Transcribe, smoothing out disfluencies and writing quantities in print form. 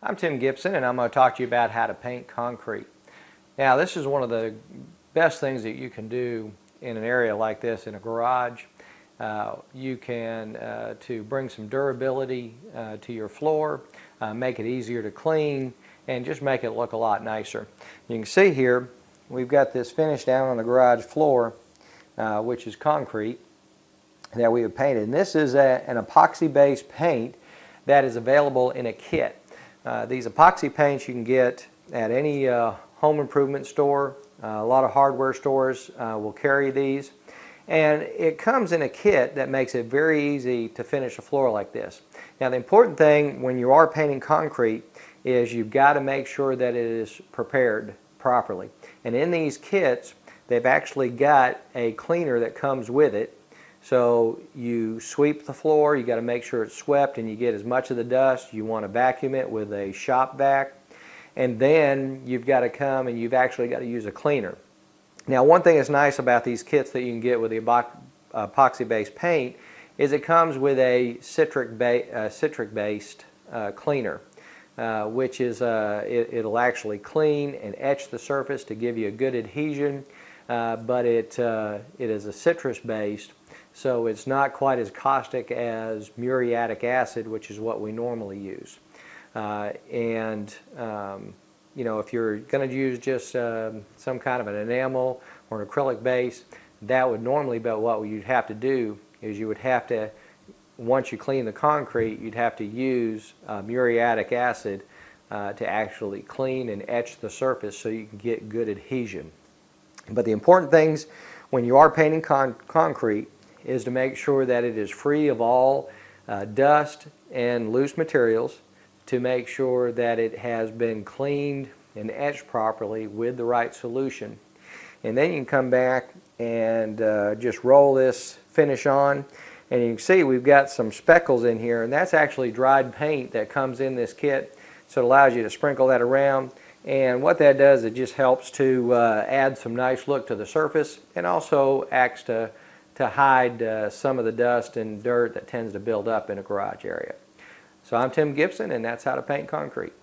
I'm Tim Gibson, and I'm going to talk to you about how to paint concrete. Now, this is one of the best things that you can do in an area like this in a garage. You can to bring some durability to your floor, make it easier to clean, and just make it look a lot nicer. You can see here we've got this finish down on the garage floor, which is concrete that we have painted. And this is an epoxy-based paint that is available in a kit. These epoxy paints you can get at any home improvement store. A lot of hardware stores will carry these. And it comes in a kit that makes it very easy to finish a floor like this. Now, the important thing when you are painting concrete is you've got to make sure that it is prepared properly. And in these kits, they've actually got a cleaner that comes with it. So you sweep the floor, you got to make sure it's swept and you get as much of the dust. You want to vacuum it with a shop vac. And then you've got to come and you've actually got to use a cleaner. Now, one thing that's nice about these kits that you can get with the epoxy-based paint is it comes with a citric-based cleaner, which is it'll actually clean and etch the surface to give you a good adhesion, but it is a citrus-based, so it's not quite as caustic as muriatic acid, which is what we normally use. You know, if you're going to use just some kind of an enamel or an acrylic base, that would normally be what you'd have to do is you would have to, once you clean the concrete, you'd have to use muriatic acid to actually clean and etch the surface so you can get good adhesion. But the important things when you are painting concrete is to make sure that it is free of all dust and loose materials, to make sure that it has been cleaned and etched properly with the right solution. And then you can come back and just roll this finish on, and you can see we've got some speckles in here, and that's actually dried paint that comes in this kit, so it allows you to sprinkle that around. And what that does, it just helps to add some nice look to the surface, and also acts to hide some of the dust and dirt that tends to build up in a garage area. So I'm Tim Gibson, and that's how to paint concrete.